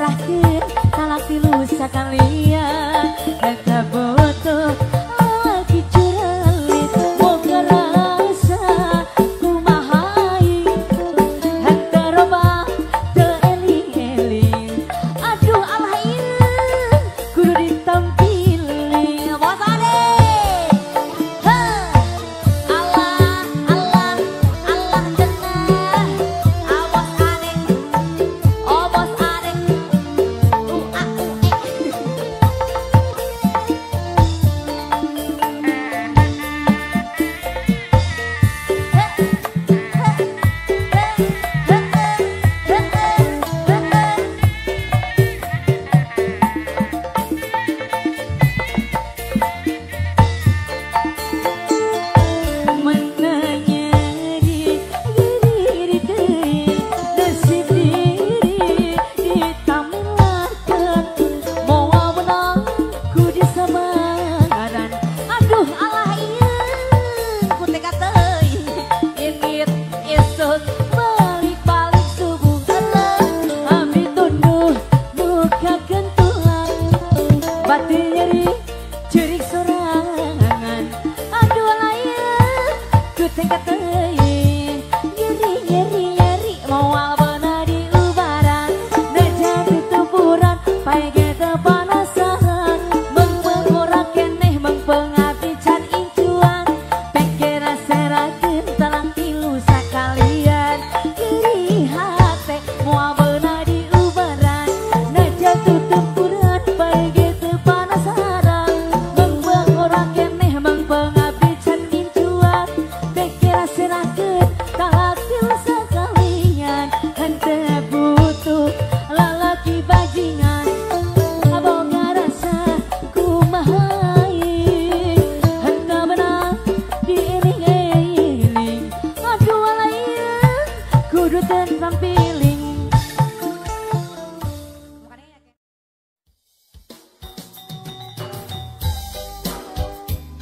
serahkeun talak tilu sakalian dan kabotoh lagi curalit boga rasa kumahai henteu robah teu eling-eling aduh Allah ieu kudu ditampili bos ade Allah Allah Allah jenah awas ade oh bos ade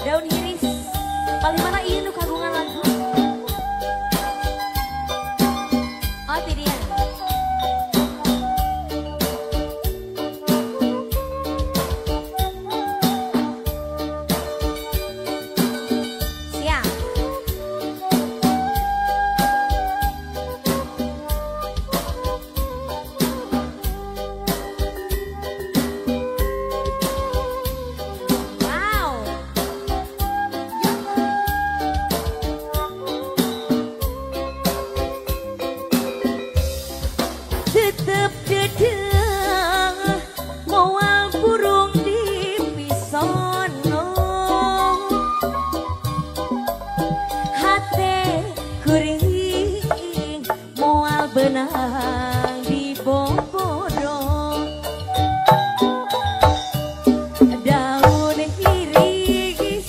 daun hiris paling mana ieu nu kagungan lagu oh ti dia siap tetep dedeng moal burung di pisono hate kuring moal benang di bobodo daun hiris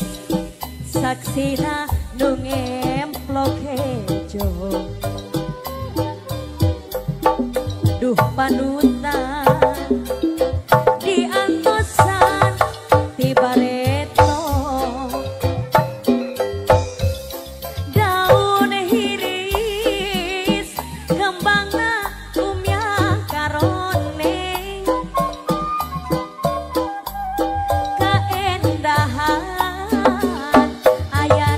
saksina nu ngemplok hejo duh panutan diantosan ti bareto daun hiris kembangna umyang karoneng kaendahan aya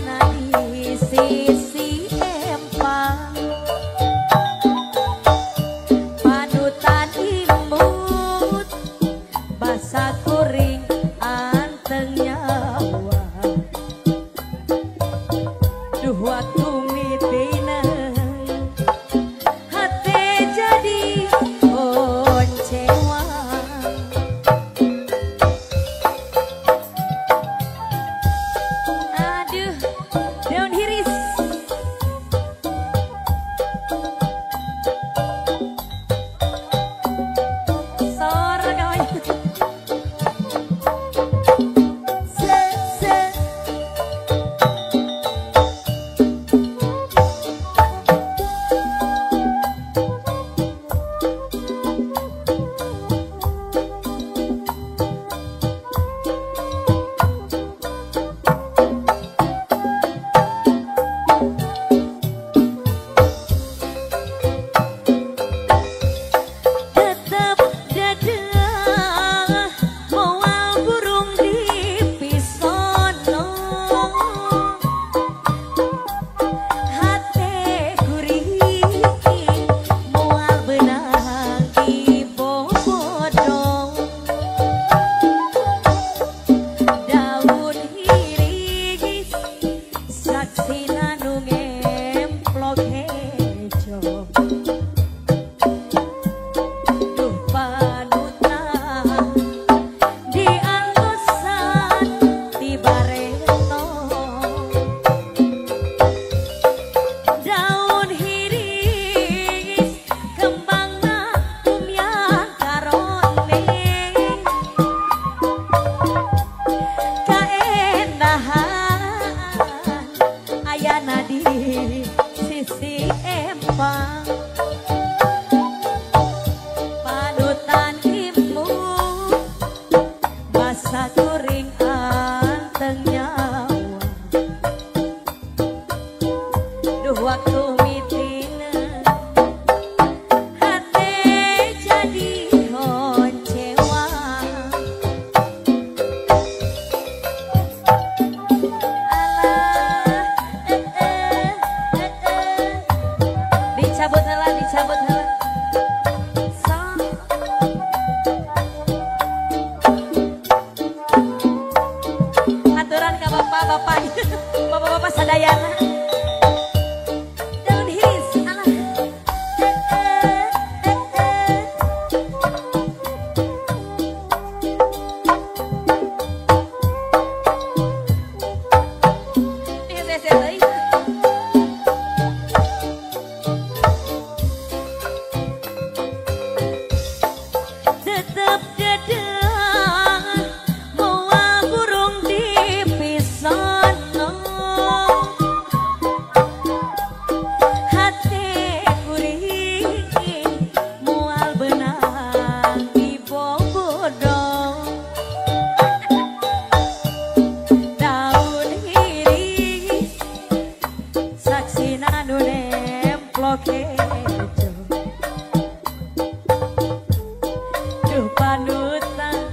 Duh panutan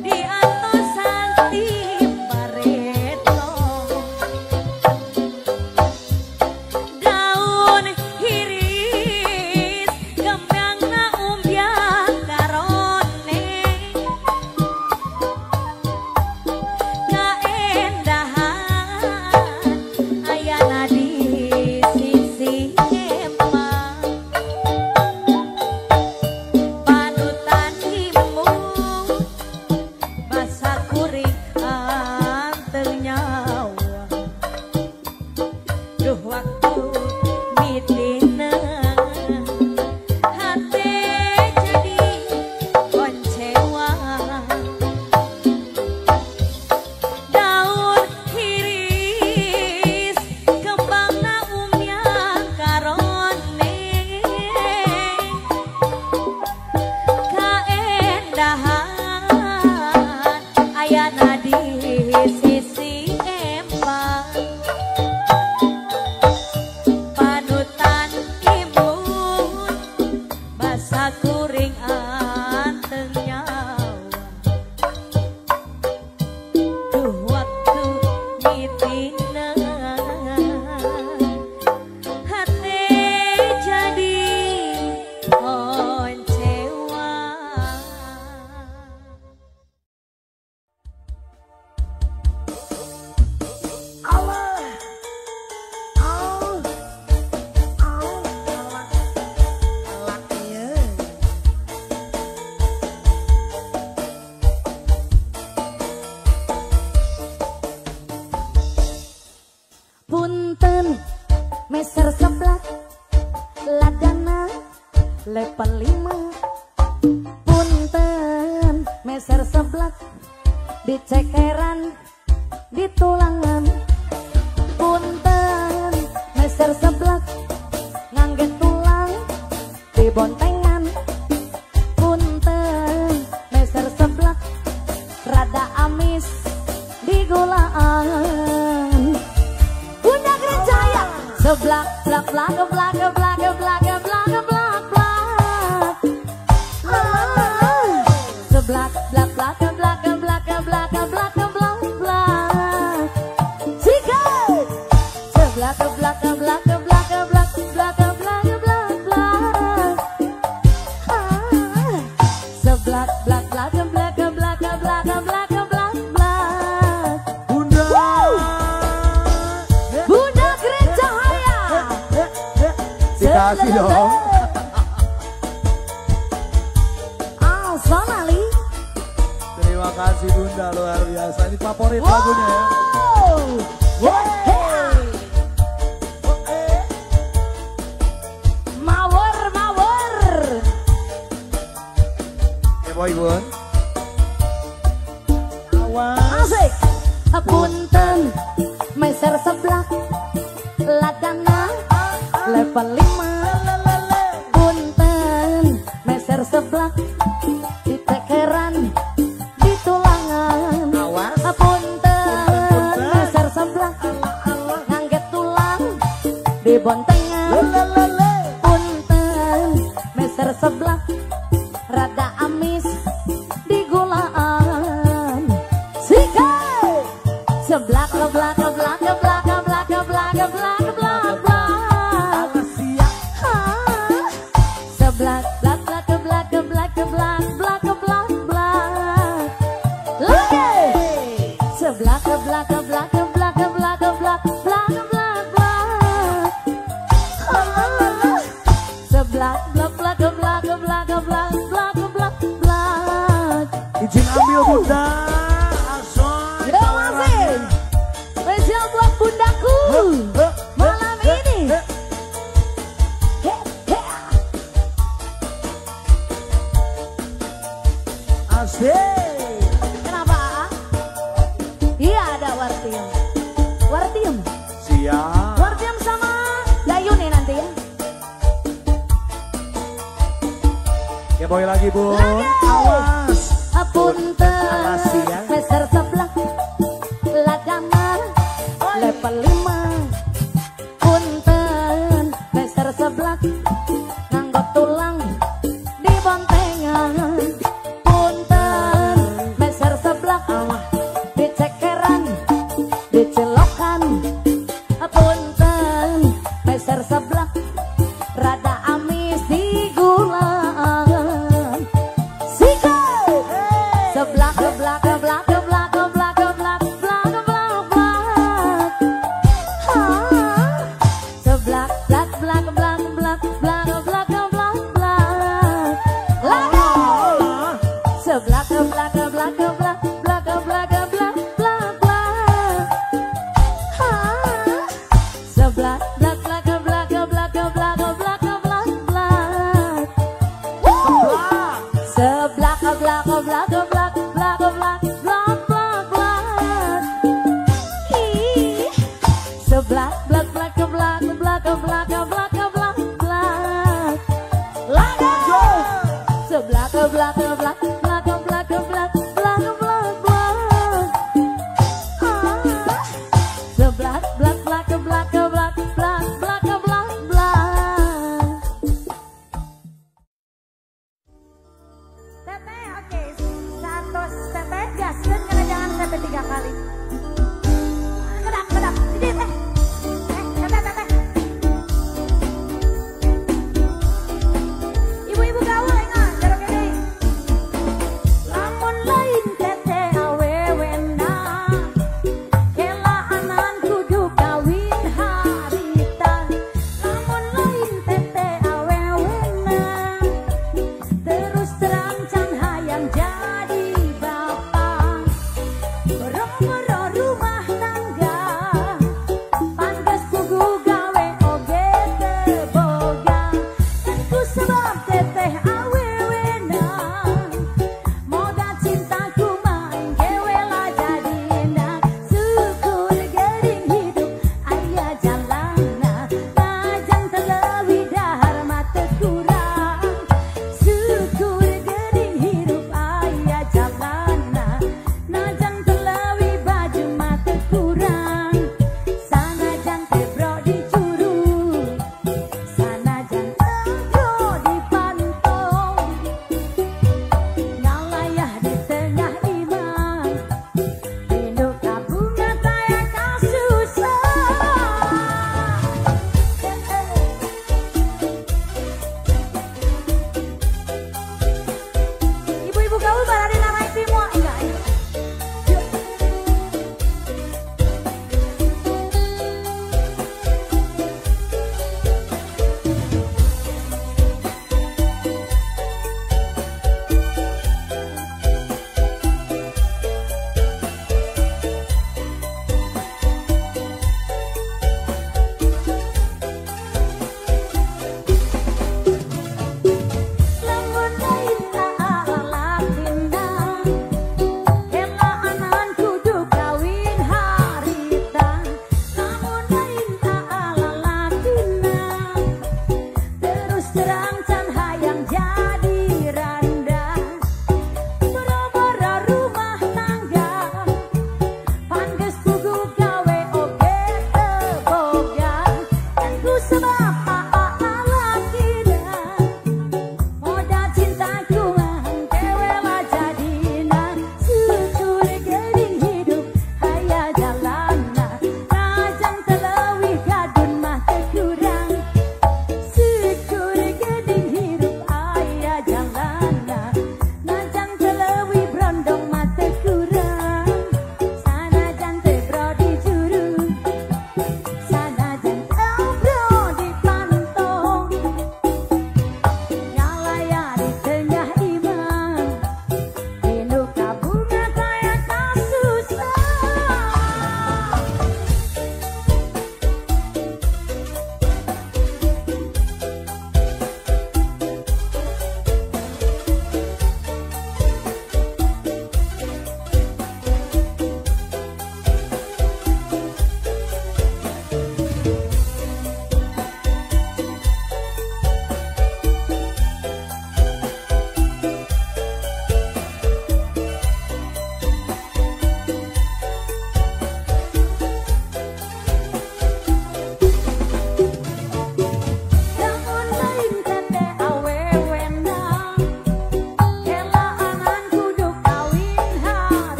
di atosan timbareto daun hiris gembangna umbyang karone kaendahan ayana di sisi empang panutan imu basa kuring anteng nyawa duh waktu mitina hati jadi koncewa daun hiris kembangna umyang karone kaendahan ayana di sisi empang panutan imun basa kuring anteng nyawa duh waktu mitina hati jadi oncewa. Allah, Punten meser sebelah ladana level 5 punten meser sebelah di cekeran di tulangan punten meser sebelah ngangge tulang di bontengan punten meser sebelah rada amis di gulaan Bunda Gereja seblak blak blak blak blak blak blak blak blak seblak blak blak blak blak blak blak blak blak sikat seblak blak blak blak blak blak blak blak blak seblak blak blak blak blak blak blak blak blak Bunda, Bunda Gereja Haya dikasih dong. Sonali Terima kasih Bunda, luar biasa. Ini favorit lagunya ya. Mawar mawar Boy Bun. Awas. asik punten meser sebelah ladana level 5 punten meser sebelah di tekeran di tulangan Awas. punten meser sebelah ngangge tulang di bontengan punten meser sebelah rada amis di gulaan sikat seblak keblak keblak keblak keblak keblak keblak keblak keblak seblak blak blak keblak keblak keblak keblak keblak keblak lagi seblak keblak keblak keblak keblak keblak keblak keblak keblak seblak blak blak keblak keblak keblak keblak keblak keblak Izin ambil Bunda. Ason. Yo masih spesial buat bundaku malam ini. Asik. Kenapa? Iya ada Wartium. Wartium. Siap. Wartium sama Dayuni nanti ya. Ya boy lagi Bun. Lagi. Awas. Punten Alas ya. meser sebelah ladana level 5 punten meser sebelah nganggo tulang di bontengan Seblak keblak keblak blak keblak keblak blak keblak blak. Seblak blak blak keblak keblak blak blak keblak blak. Tete, oke. 1 tete, gaskan karena jangan tete 3 kali. Kedap, kedap. Ini teh. Tete, tete. Ibu-ibu gaul ingat, jarok ini.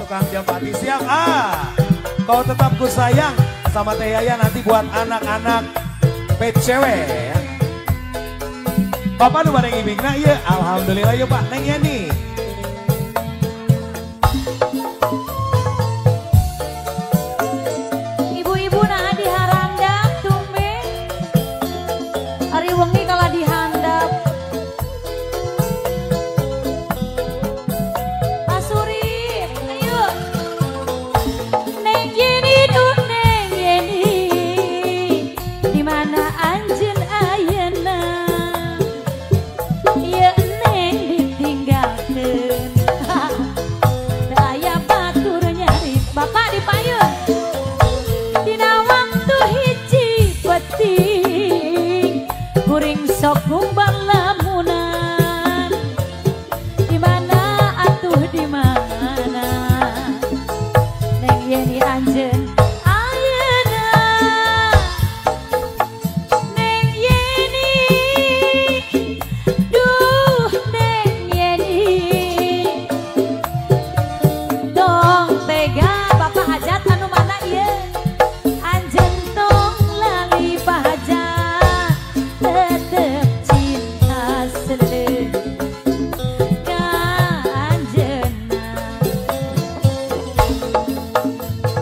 tukang jambati siap. Kau tetap ku sayang sama Teh Yaya nanti buat anak-anak PCW ya. Bapak nu bareng ibingna ya. Alhamdulillah ya Pak. Neng Yani. Ibu-ibu nah diharandap tumbe. Ari wengi kala dihandap. Asuri, ayo. Neng Yeni duh Neng Yeni. Di mana anjeun ayeuna? Ieu Neng ditinggalkeun. Teu aya batur nyarit. Bapak dipayun. Dina waktu hiji peting kuring sok ngumbang lamunan. Di mana atuh di mana Neng Yeni anjeun ayeuna. Neng Yeni duh Neng Yeni dong tega Bapak hajat anu mana ieu anjeun tong lali pahajat tetep cinta seuleut ka anjeunna.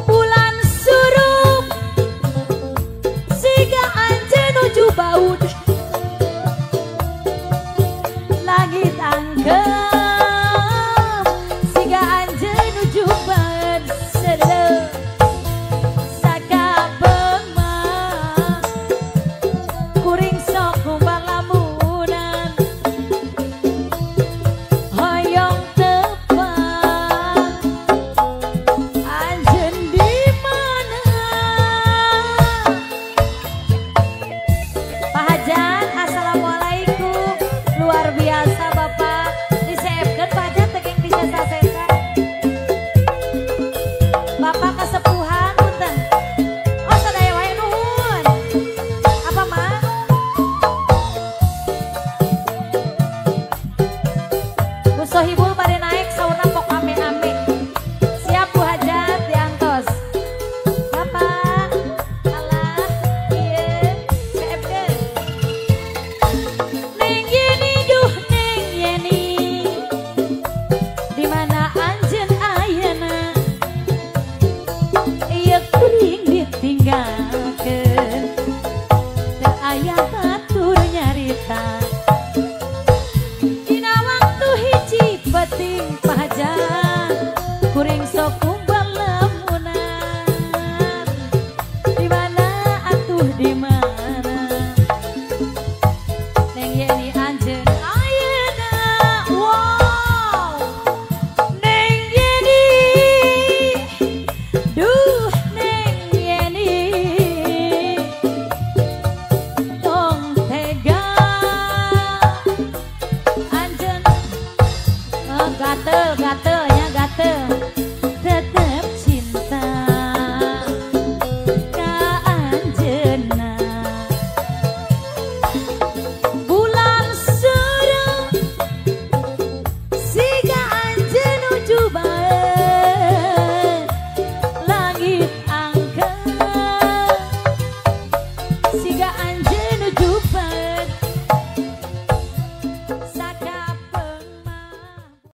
Bulan surup siga anjeun nuju baud langit angkeum siga anjeun nuju baud seuleut sakabeung mah kuring sok ngumbang lamunan hoyong tepang anjeun di mana. Pak Hajan, assalamualaikum. Luar biasa Bapak. Diseepkeun Pak Hajan tegeng bisa sasesan. Bapak kesepuhan punten. Oh sadaya wae nuhun. Apa mah? Bu Sohibul bade naik saurna pok ame-ame. Siap Bu Hajat diantos. Bapak. Alah, ieu seepkeun. Neng Yeni duh Neng Yeni. Di mana anjeun ayeuna? Ieu kuring ditinggalkeun. Teu aya batur nyarita. Dina waktu hiji peting pahajan kuring sok ngumbang lamunan. Di mana atuh di mana Neng Yeni anjeun ayeuna. Wow Neng Yeni duh Neng Yeni tong tega anjeun gatel nya gatel.